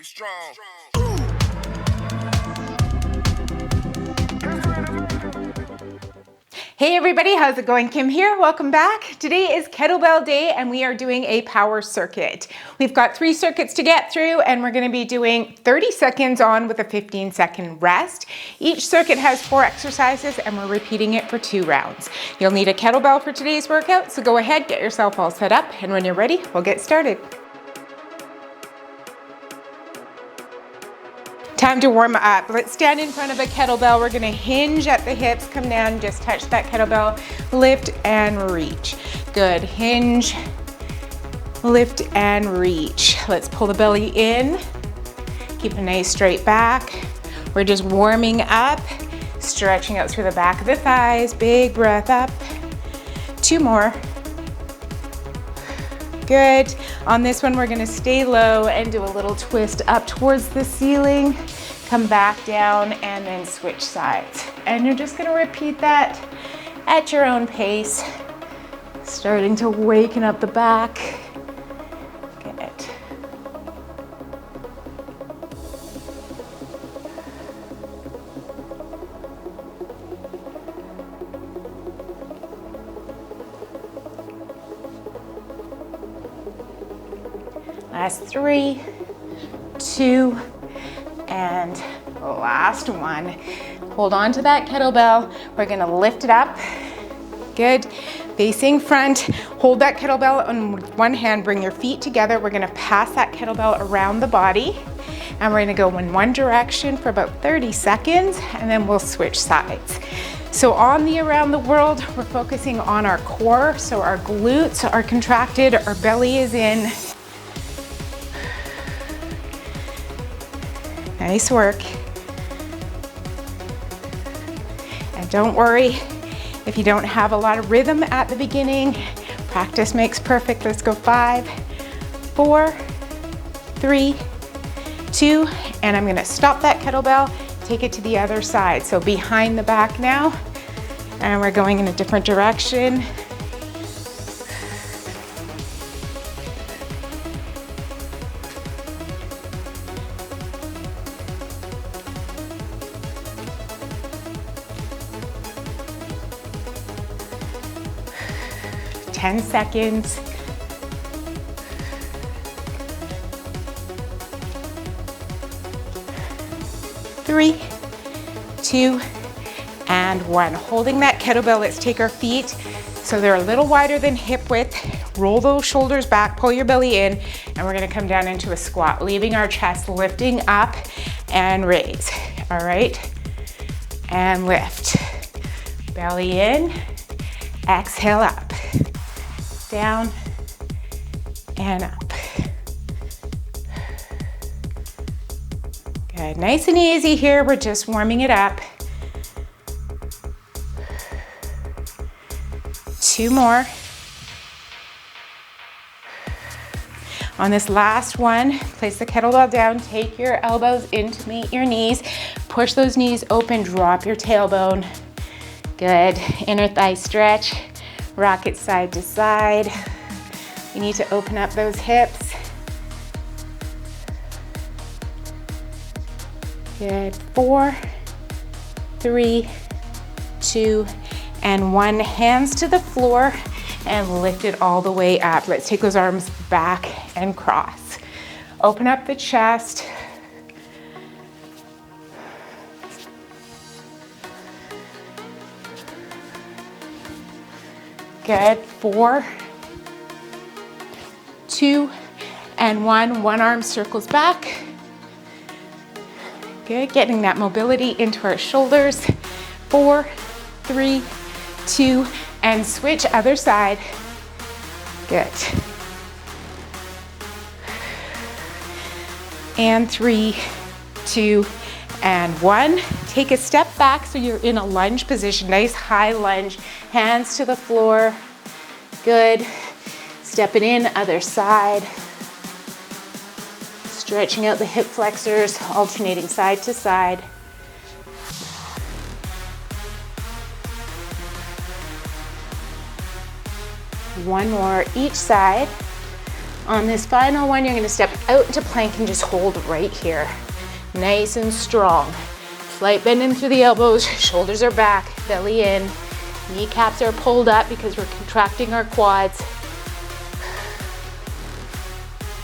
Get strong. Hey everybody, how's it going? Kim here, welcome back. Today is kettlebell day and we are doing a power circuit. We've got 3 circuits to get through and we're gonna be doing 30 seconds on with a 15-second rest. Each circuit has 4 exercises and we're repeating it for 2 rounds. You'll need a kettlebell for today's workout, so go ahead, get yourself all set up, and when you're ready, we'll get started. Time to warm up. Let's stand in front of a kettlebell. We're gonna hinge at the hips, come down, just touch that kettlebell, lift and reach. Good, hinge, lift and reach. Let's pull the belly in, keep a nice straight back. We're just warming up, stretching out through the back of the thighs, big breath up. 2 more. Good. On this one, we're gonna stay low and do a little twist up towards the ceiling, come back down, and then switch sides. And you're just gonna repeat that at your own pace, starting to waken up the back. Good. Last 3, 2, and last 1. Hold on to that kettlebell. We're gonna lift it up. Good. Facing front. Hold that kettlebell on one hand. Bring your feet together. We're gonna pass that kettlebell around the body. And we're gonna go in one direction for about 30 seconds, and then we'll switch sides. So on the around the world, we're focusing on our core. So our glutes are contracted, our belly is in. Nice work. And don't worry if you don't have a lot of rhythm at the beginning. Practice makes perfect. Let's go 5, 4, 3, 2, and I'm gonna stop that kettlebell, take it to the other side. So behind the back now, and we're going in a different direction. Ten seconds. 3, 2, and 1. Holding that kettlebell, let's take our feet so they're a little wider than hip width. Roll those shoulders back, pull your belly in, and we're gonna come down into a squat, leaving our chest lifting up and raise. All right, and lift. Belly in, exhale up. Down and up. Good, nice and easy here. We're just warming it up. 2 more. On this last one, place the kettlebell down, take your elbows in to meet your knees, push those knees open, drop your tailbone. Good, inner thigh stretch. Rock it side to side. You need to open up those hips. Good. 4, 3, 2, and 1. Hands to the floor and lift it all the way up. Let's take those arms back and cross. Open up the chest. Good. 4, 2, and 1. One arm circles back. Good. Getting that mobility into our shoulders. 4, 3, 2, and switch other side. Good. And 3, 2, and 1. Take a step back so you're in a lunge position. Nice high lunge. Hands to the floor. Good. Step it in, other side. Stretching out the hip flexors, alternating side to side. One more each side. On this final one, you're gonna step out into plank and just hold right here. Nice and strong. Slight bend in through the elbows, shoulders are back, belly in. Kneecaps are pulled up because we're contracting our quads.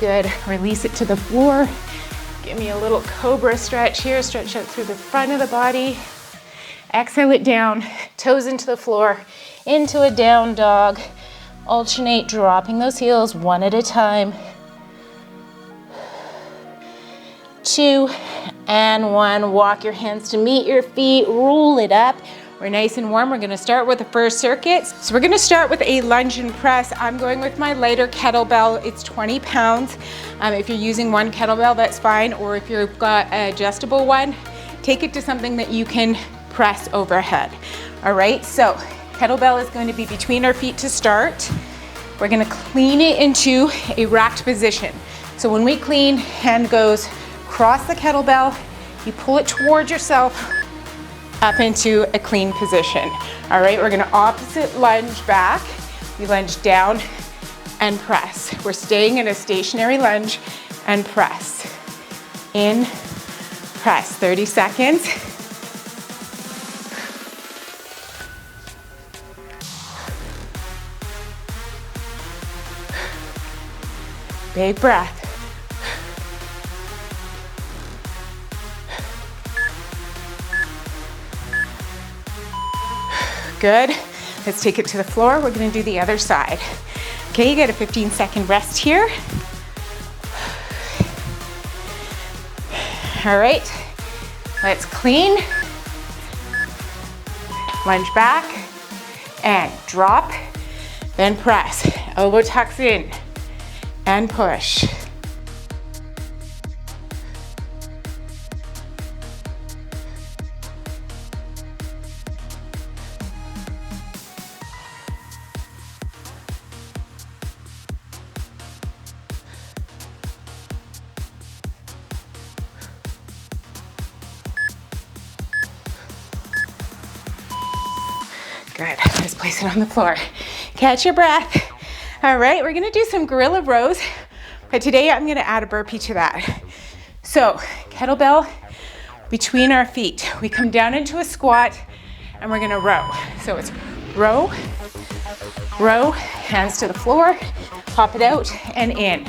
Good, release it to the floor. Give me a little cobra stretch here, stretch out through the front of the body. Exhale it down, toes into the floor, into a down dog. Alternate dropping those heels one at a time. 2 and 1, walk your hands to meet your feet, roll it up. We're nice and warm. We're gonna start with the first circuit. So we're gonna start with a lunge and press. I'm going with my lighter kettlebell. It's 20 pounds. If you're using one kettlebell, that's fine. Or if you've got an adjustable one, take it to something that you can press overhead. All right, so kettlebell is going to be between our feet to start. We're gonna clean it into a racked position. So when we clean, hand goes across the kettlebell, you pull it towards yourself, up into a clean position. All right, we're gonna opposite lunge back. We lunge down and press. We're staying in a stationary lunge and press. In, press, 30 seconds. Big breath. Good. Let's take it to the floor. We're gonna do the other side. Okay, you get a 15-second rest here. All right, let's clean. Lunge back and drop, then press. Elbow tucks in and push. Good, let's place it on the floor. Catch your breath. All right, we're gonna do some gorilla rows, but today I'm gonna add a burpee to that. So, kettlebell between our feet. We come down into a squat and we're gonna row. So it's row, row, hands to the floor, pop it out and in.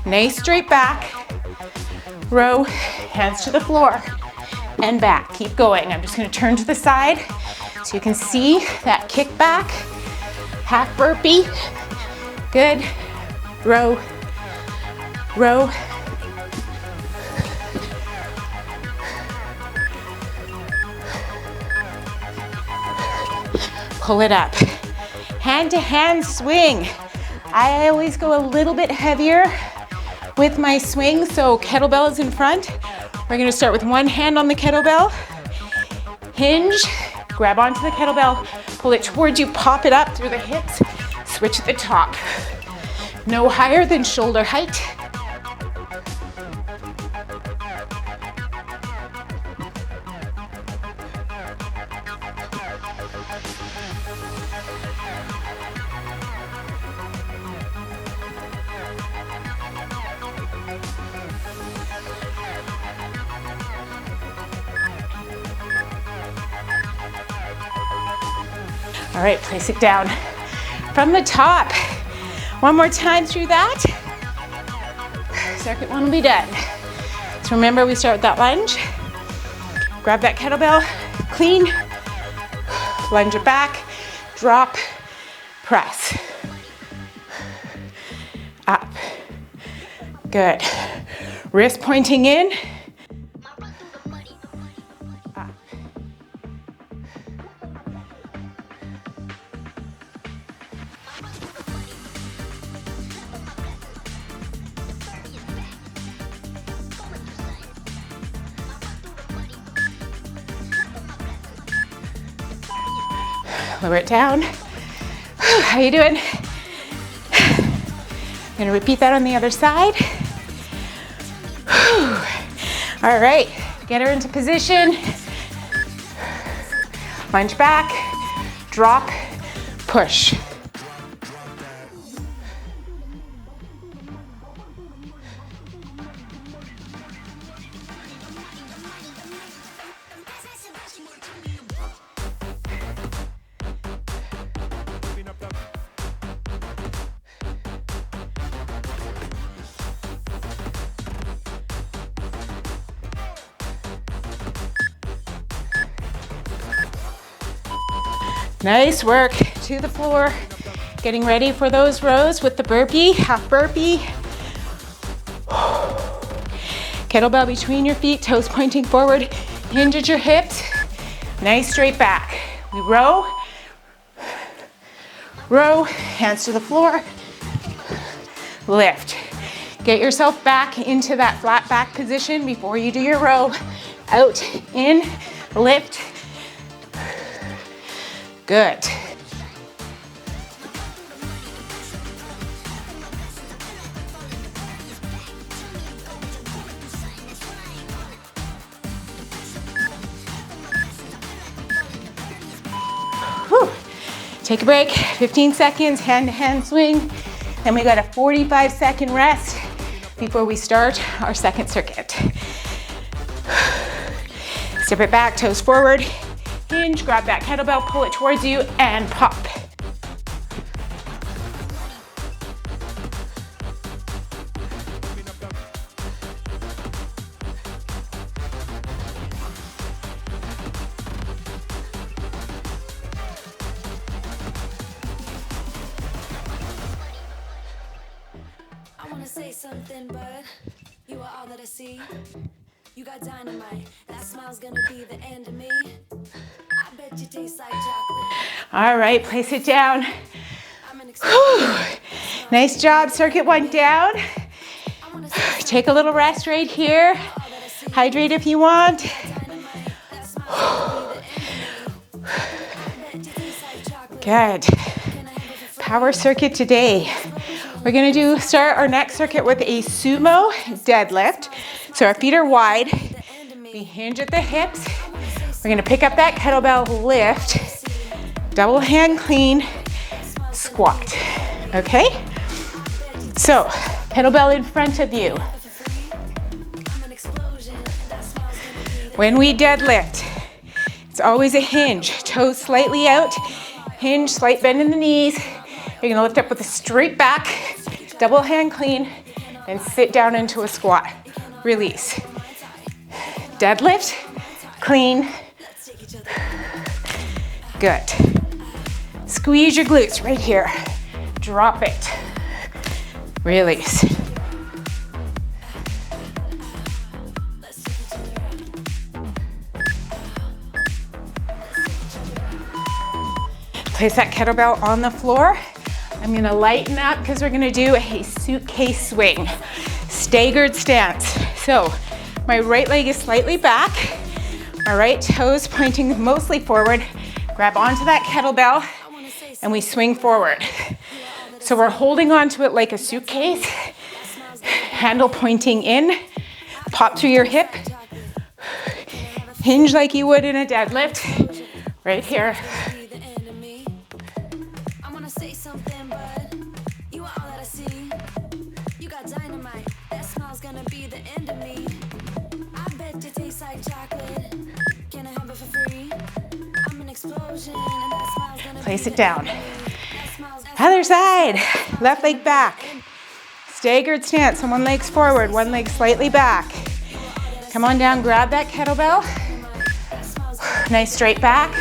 Nice straight back, row, hands to the floor and back. Keep going. I'm just gonna turn to the side so you can see that kick back, half burpee. Good. Row, row. Pull it up. Hand to hand swing. I always go a little bit heavier with my swing, so kettlebell is in front. We're gonna start with one hand on the kettlebell. Hinge. Grab onto the kettlebell, pull it towards you, pop it up through the hips, switch at the top. No higher than shoulder height. All right, place it down from the top. One more time through that. Second one will be done. So remember, we start with that lunge. Grab that kettlebell, clean, lunge it back, drop, press. Up. Good. Wrist pointing in. Lower it down. How you doing? I'm gonna repeat that on the other side. All right, get her into position. Lunge back, drop, push. Nice work to the floor. Getting ready for those rows with the burpee, half burpee. Kettlebell between your feet, toes pointing forward, hinge at your hips. Nice straight back. We row, hands to the floor, lift. Get yourself back into that flat back position before you do your row. Out, in, lift. Good. Whew. Take a break, 15 seconds, hand-to-hand swing. Then we got a 45-second rest before we start our second circuit. Step it back, toes forward, hinge, grab that kettlebell, pull it towards you, and pop. Say something, but you are all that I see. You got dynamite, that smile's gonna be the end of me. I bet you taste like chocolate. All right, place it down. Nice job, circuit one down. Take a little rest right here. Hydrate if you want. Good. Power circuit today. We're gonna start our next circuit with a sumo deadlift. So our feet are wide, we hinge at the hips. We're gonna pick up that kettlebell, lift, double hand clean, squat, okay? So, kettlebell in front of you. When we deadlift, it's always a hinge, toes slightly out, hinge, slight bend in the knees. You're gonna lift up with a straight back, double hand clean, and sit down into a squat. Release. Deadlift, clean. Good. Squeeze your glutes right here. Drop it. Release. Place that kettlebell on the floor. I'm gonna lighten up because we're gonna do a suitcase swing. Staggered stance. So my right leg is slightly back. My right toes pointing mostly forward. Grab onto that kettlebell and we swing forward. So we're holding onto it like a suitcase. Handle pointing in. Pop through your hip. Hinge like you would in a deadlift. Right here. Place it down. Other side. Left leg back. Staggered stance. So one leg's forward, one leg slightly back. Come on down, grab that kettlebell. Nice straight back.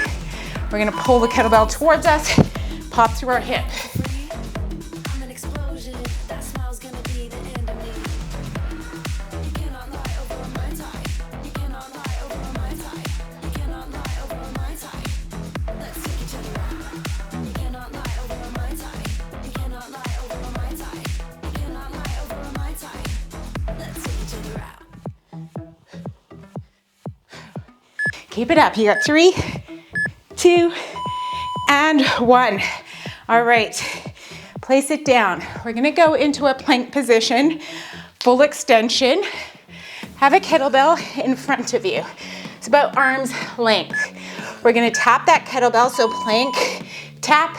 We're gonna pull the kettlebell towards us, pop through our hip. Keep it up. You got 3, 2, and 1. All right, place it down. We're gonna go into a plank position, full extension. Have a kettlebell in front of you. It's about arm's length. We're gonna tap that kettlebell, so plank, tap,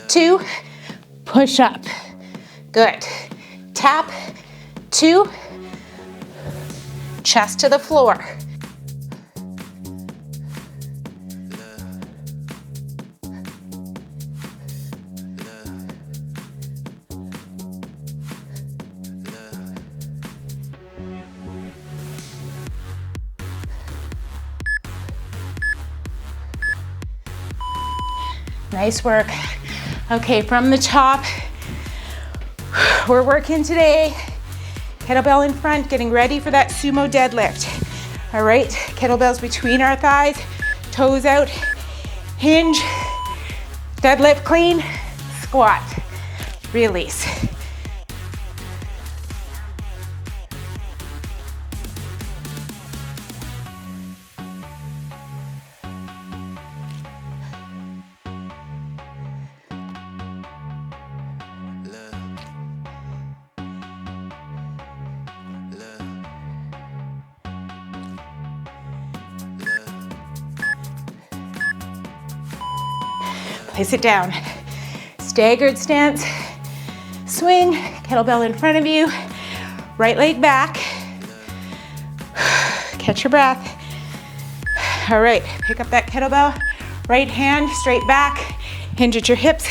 2, push up. Good. Tap, 2, chest to the floor. Nice work. Okay, from the top, we're working today. Kettlebell in front, getting ready for that sumo deadlift. All right, kettlebells between our thighs, toes out, hinge, deadlift clean, squat, release. Place it down. Staggered stance. Swing, kettlebell in front of you. Right leg back. Catch your breath. All right, pick up that kettlebell. Right hand straight back. Hinge at your hips.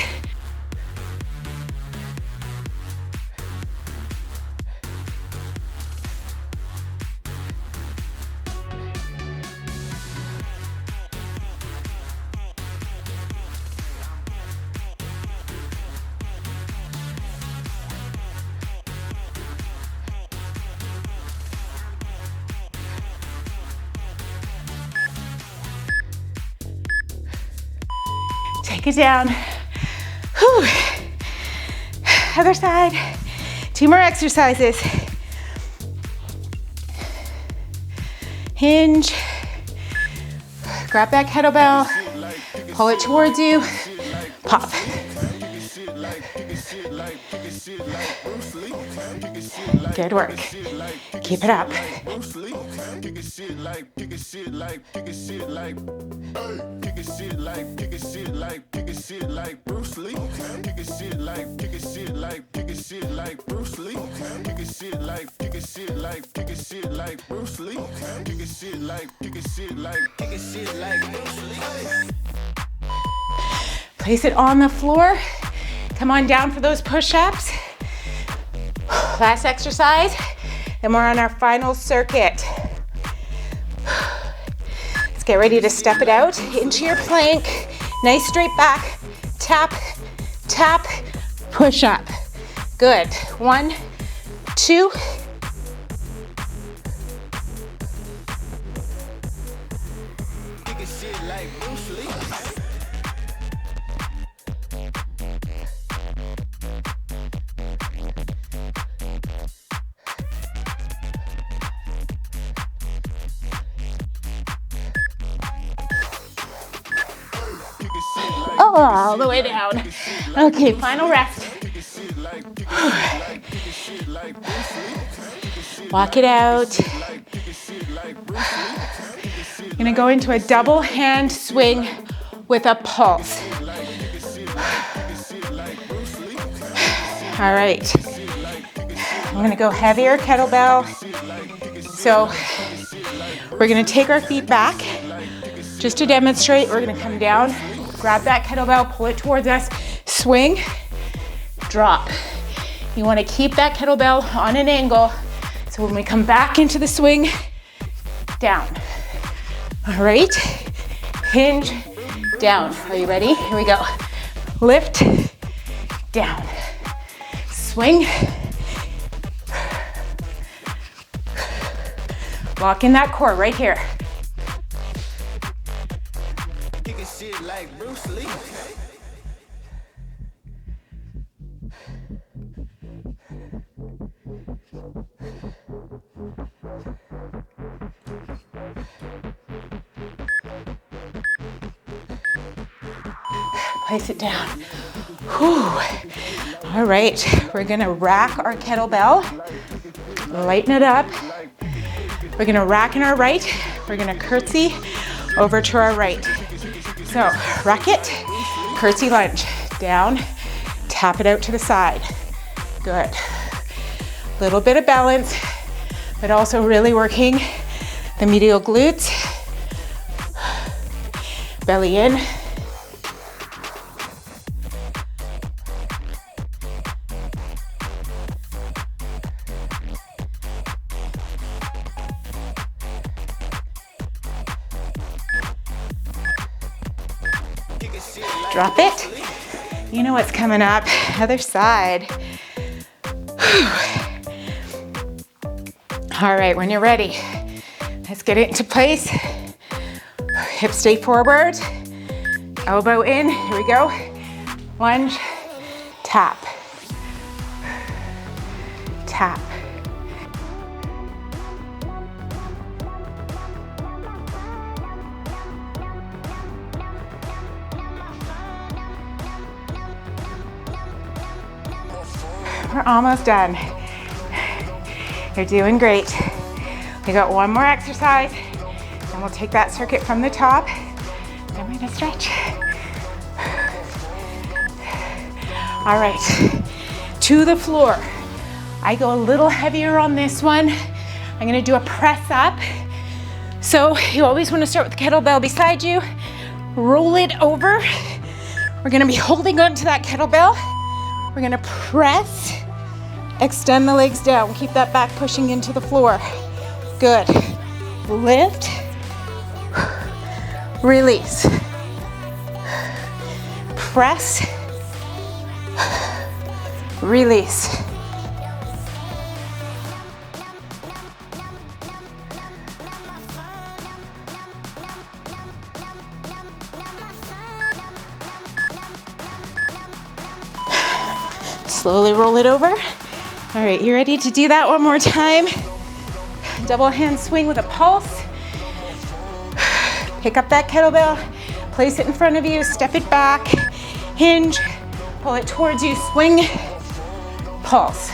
Take it down. Whew. Other side. 2 more exercises. Hinge. Grab that kettlebell. Pull it towards you. Pop. Good work. Keep it up. Place it on the floor. Come on down for those push-ups. Last exercise, and we're on our final circuit. Let's get ready to step it out into your plank. Nice straight back. Tap, tap, push up. Good. 1, 2. Oh, all the way down. Okay, final rest. Walk it out. Gonna go into a double hand swing with a pulse. All right. I'm gonna go heavier kettlebell. So we're gonna take our feet back. Just to demonstrate, we're gonna come down, grab that kettlebell, pull it towards us, swing, drop. You wanna keep that kettlebell on an angle, so when we come back into the swing, down. All right, hinge, down. Are you ready? Here we go. Lift, down. Swing. Lock in that core right here. Like Bruce Lee. Place it down. Whew. All right, we're gonna rack our kettlebell, lighten it up. We're gonna rack in our right, we're gonna curtsy over to our right. So, rack it, curtsy lunge, down, tap it out to the side. Good. Little bit of balance, but also really working the medial glutes. Belly in. Drop it. You know what's coming up. Other side. All right, when you're ready, let's get it into place. Hips stay forward. Elbow in, here we go. Lunge, tap, tap. We're almost done. You're doing great. We got one more exercise, and we'll take that circuit from the top. Then we're gonna stretch. All right, to the floor. I go a little heavier on this one. I'm gonna do a press up. So you always wanna start with the kettlebell beside you. Roll it over. We're gonna be holding on to that kettlebell. We're gonna press, extend the legs down. Keep that back pushing into the floor. Good. Lift, release. Press, release. Slowly roll it over. All right, you ready to do that one more time? Double hand swing with a pulse. Pick up that kettlebell, place it in front of you, step it back, hinge, pull it towards you, swing, pulse.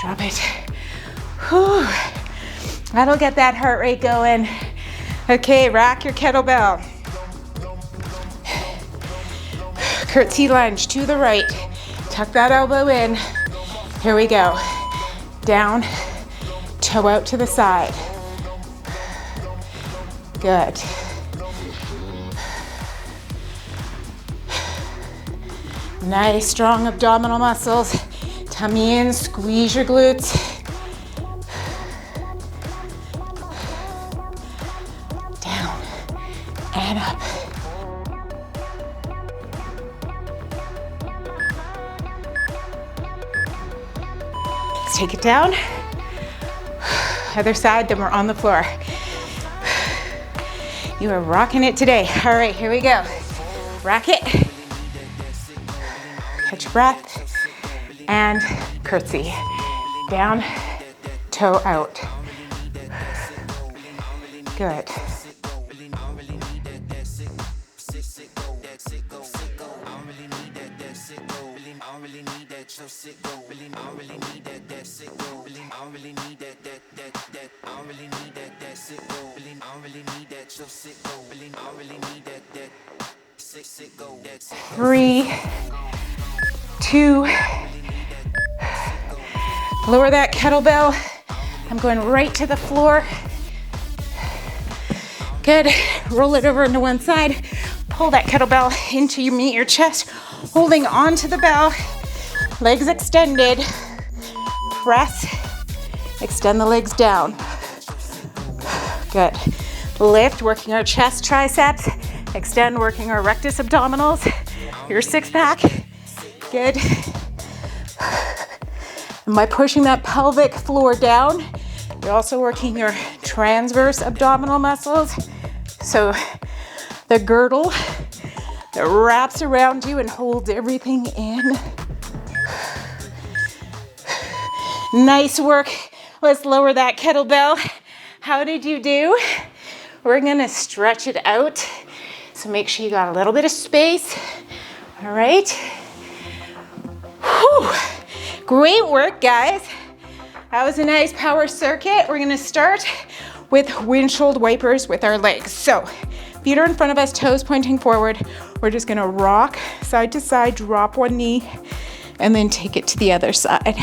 Drop it. Whew. That'll get that heart rate going. Okay, rack your kettlebell. Curtsy lunge to the right. Tuck that elbow in. Here we go. Down, toe out to the side. Good. Nice, strong abdominal muscles. Tummy in, squeeze your glutes. Down and up. Let's take it down. Other side, then we're on the floor. You are rocking it today. All right, here we go. Rack it. Catch your breath. And curtsy. Down, toe out. Good. Three, two, lower that kettlebell. I'm going right to the floor. Good. Roll it over into one side. Pull that kettlebell into you, meet your chest, holding onto the bell. Legs extended. Press. Extend the legs down. Good. Lift, working our chest, triceps. Extend, working our rectus abdominals. Your six pack. Good. And by pushing that pelvic floor down, you're also working your transverse abdominal muscles. So the girdle that wraps around you and holds everything in. Nice work. Let's lower that kettlebell. How did you do? We're gonna stretch it out. So make sure you got a little bit of space. All right. Whew. Great work, guys. That was a nice power circuit. We're gonna start with windshield wipers with our legs. So feet are in front of us, toes pointing forward. We're just gonna rock side to side, drop one knee, and then take it to the other side.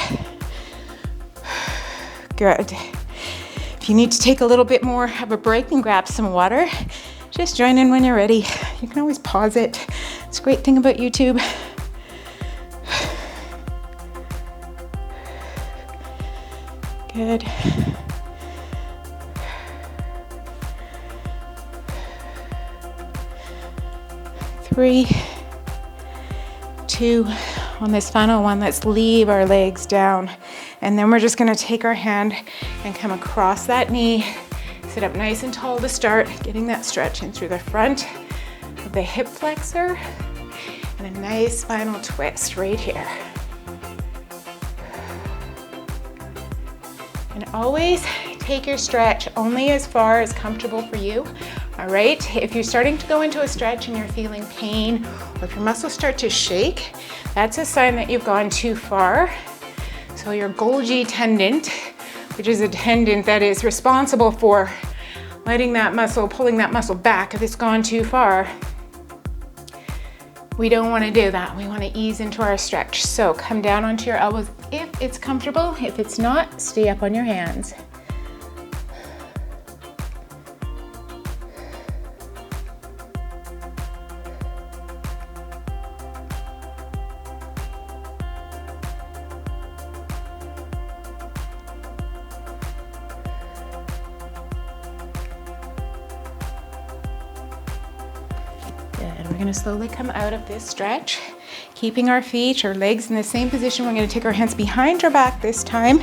Good. If you need to take a little bit more of a break, then grab some water. Just join in when you're ready. You can always pause it. It's a great thing about YouTube. Good. Three, two, on this final one, let's leave our legs down. And then we're just gonna take our hand and come across that knee, sit up nice and tall to start, getting that stretch in through the front of the hip flexor, and a nice final twist right here. And always take your stretch only as far as comfortable for you. All right, if you're starting to go into a stretch and you're feeling pain, or if your muscles start to shake, that's a sign that you've gone too far. So your Golgi tendon, which is a tendon that is responsible for letting that muscle, pulling that muscle back if it's gone too far, we don't want to do that. We want to ease into our stretch. So come down onto your elbows if it's comfortable. If it's not, stay up on your hands. We're gonna slowly come out of this stretch, keeping our feet or legs in the same position. We're gonna take our hands behind our back this time,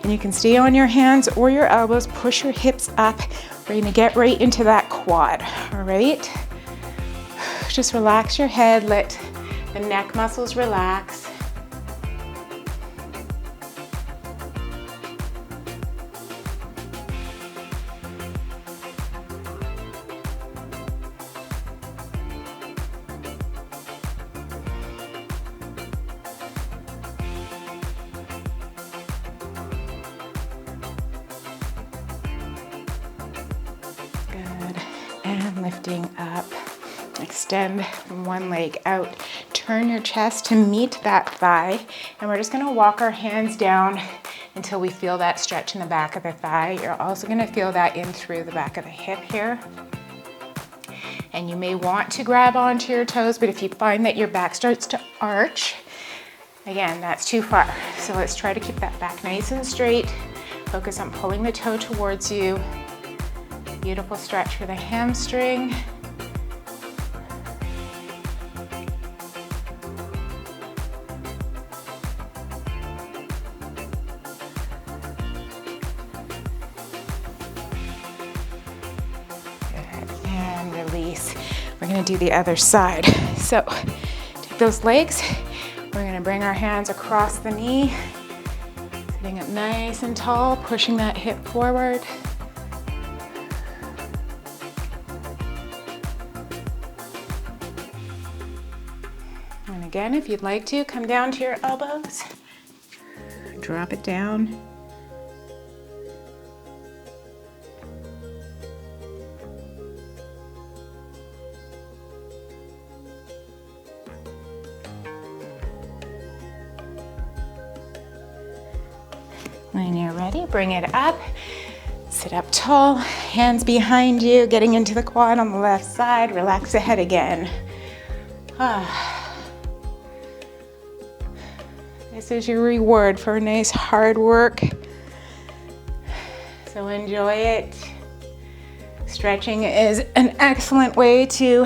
and you can stay on your hands or your elbows, push your hips up. We're gonna get right into that quad, all right? Just relax your head, let the neck muscles relax. And lifting up, extend one leg out, turn your chest to meet that thigh, and we're just gonna walk our hands down until we feel that stretch in the back of the thigh. You're also gonna feel that in through the back of the hip here. And you may want to grab onto your toes, but if you find that your back starts to arch, again, that's too far. So let's try to keep that back nice and straight. Focus on pulling the toe towards you. Beautiful stretch for the hamstring. Good. And release. We're gonna do the other side. So take those legs. We're gonna bring our hands across the knee, sitting up nice and tall, pushing that hip forward. Again, if you'd like to, come down to your elbows, drop it down. When you're ready, bring it up, sit up tall, hands behind you, getting into the quad on the left side, relax the head again. This is your reward for a nice hard work. So enjoy it. Stretching is an excellent way to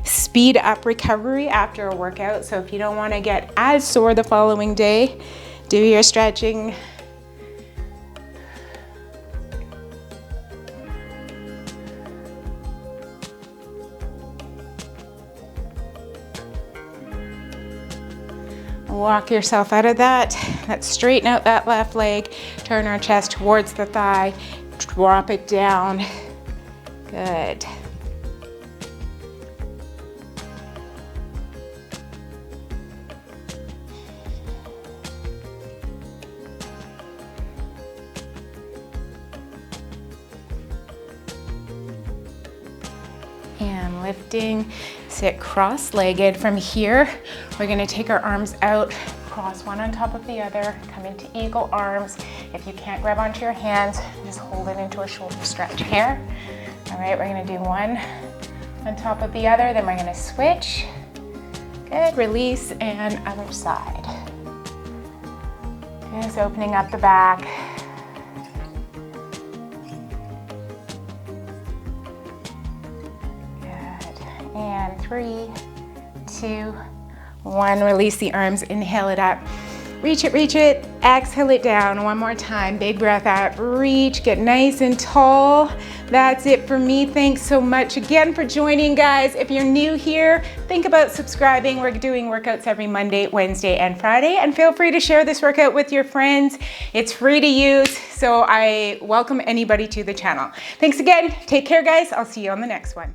speed up recovery after a workout. So if you don't want to get as sore the following day, do your stretching. Walk yourself out of that. Let's straighten out that left leg, turn our chest towards the thigh, drop it down. Good. And lifting, sit cross-legged. From here, we're gonna take our arms out, cross one on top of the other, come into eagle arms. If you can't grab onto your hands, just hold it into a shoulder stretch here. All right, we're gonna do one on top of the other, then we're gonna switch. Good, release, and other side. Just opening up the back. Good, and 3, 2, 1, release the arms, inhale it up. Reach it, exhale it down. One more time, big breath out, reach, get nice and tall. That's it for me. Thanks so much again for joining, guys. If you're new here, think about subscribing. We're doing workouts every Monday, Wednesday, and Friday, and feel free to share this workout with your friends. It's free to use, so I welcome anybody to the channel. Thanks again. Take care, guys. I'll see you on the next one.